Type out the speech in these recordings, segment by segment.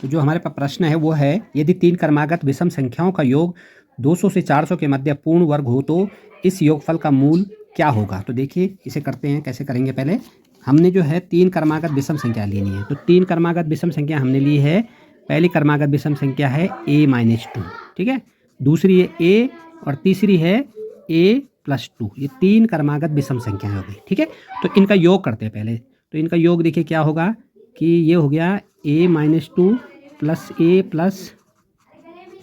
तो जो हमारे पास प्रश्न है वो है, यदि 3 क्रमागत विषम संख्याओं का योग 200 से 400 के मध्य पूर्ण वर्ग हो तो इस योगफल का मूल क्या होगा। तो देखिए इसे करते हैं, कैसे करेंगे। पहले हमने जो है 3 क्रमागत विषम संख्या लेनी है। तो 3 क्रमागत विषम संख्या हमने ली है। पहली क्रमागत विषम संख्या है a-2, ठीक है, दूसरी है a और तीसरी है a+2। ये 3 क्रमागत विषम संख्याएं हो गई, ठीक है। तो इनका योग करते हैं पहले। तो इनका योग देखिए क्या होगा कि ये हो गया a-2 प्लस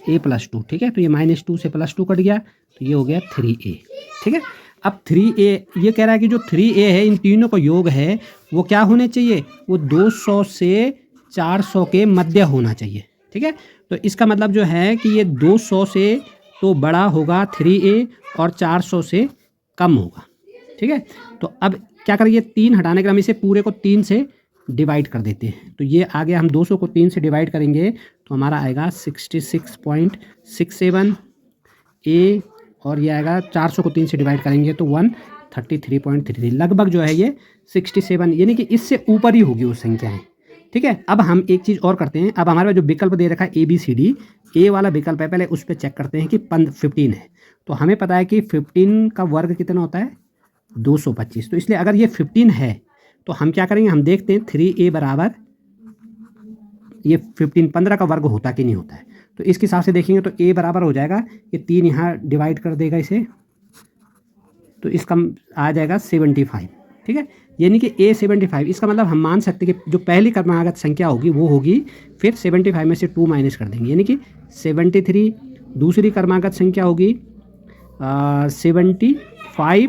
a+2, ठीक है। तो ये -2 से +2 कट गया, तो ये हो गया 3a, ठीक है। अब 3a ये कह रहा है कि जो 3a है इन तीनों का योग है वो क्या होने चाहिए, वो 200 से 400 के मध्य होना चाहिए, ठीक है। तो इसका मतलब जो है कि ये 200 से तो बड़ा होगा 3a और 400 से कम होगा, ठीक है। तो अब क्या करेंगे, 3 हटाने के हम इसे पूरे को 3 से डिवाइड कर देते हैं। तो ये आ गया, हम 200 को 3 से डिवाइड करेंगे तो हमारा आएगा 66.67 a, और ये आएगा 400 को 3 से डिवाइड करेंगे तो 133.33। लगभग जो है ये 67, यानी कि इससे ऊपर ही होगी वो संख्याएं, ठीक है। अब हम एक चीज़ और करते हैं। अब हमारे पास जो विकल्प दे रखा है ABCD, ए वाला विकल्प है, पहले उस पर चेक करते हैं कि 15 है। तो हमें पता है कि 15 का वर्ग कितना होता है, 225। तो इसलिए अगर ये 15 है तो हम क्या करेंगे, हम देखते हैं 3a बराबर ये 15 का वर्ग होता कि नहीं होता है। तो इसके हिसाब से देखेंगे तो a बराबर हो जाएगा, ये 3 यहाँ डिवाइड कर देगा इसे, तो इसका आ जाएगा 75, ठीक है। यानी कि a 75। इसका मतलब हम मान सकते हैं कि जो पहली क्रमागत संख्या होगी वो होगी, फिर 75 में से 2 माइनस कर देंगे, यानी कि 73। दूसरी क्रमागत संख्या होगी 75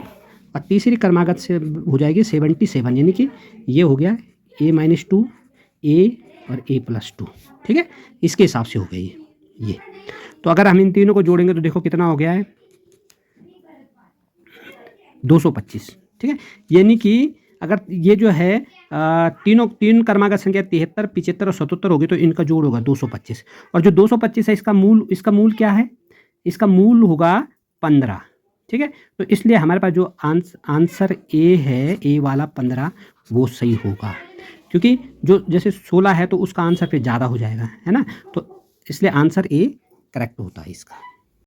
और तीसरी क्रमागत से हो जाएगी 77, यानी कि ये हो गया a-2 a और a+2, ठीक है। इसके हिसाब से हो गई ये। तो अगर हम इन तीनों को जोड़ेंगे तो देखो कितना हो गया है, 225, ठीक है। यानी कि अगर ये जो है तीन क्रमागत संख्या 73, 75 और 77 होगी तो इनका जोड़ होगा 225। और जो 225 है इसका मूल क्या है, इसका मूल होगा 15, ठीक है। तो इसलिए हमारे पास जो आंसर ए है, ए वाला 15, वो सही होगा, क्योंकि जो जैसे 16 है तो उसका आंसर फिर ज़्यादा हो जाएगा, है ना। तो इसलिए आंसर ए करेक्ट होता है इसका।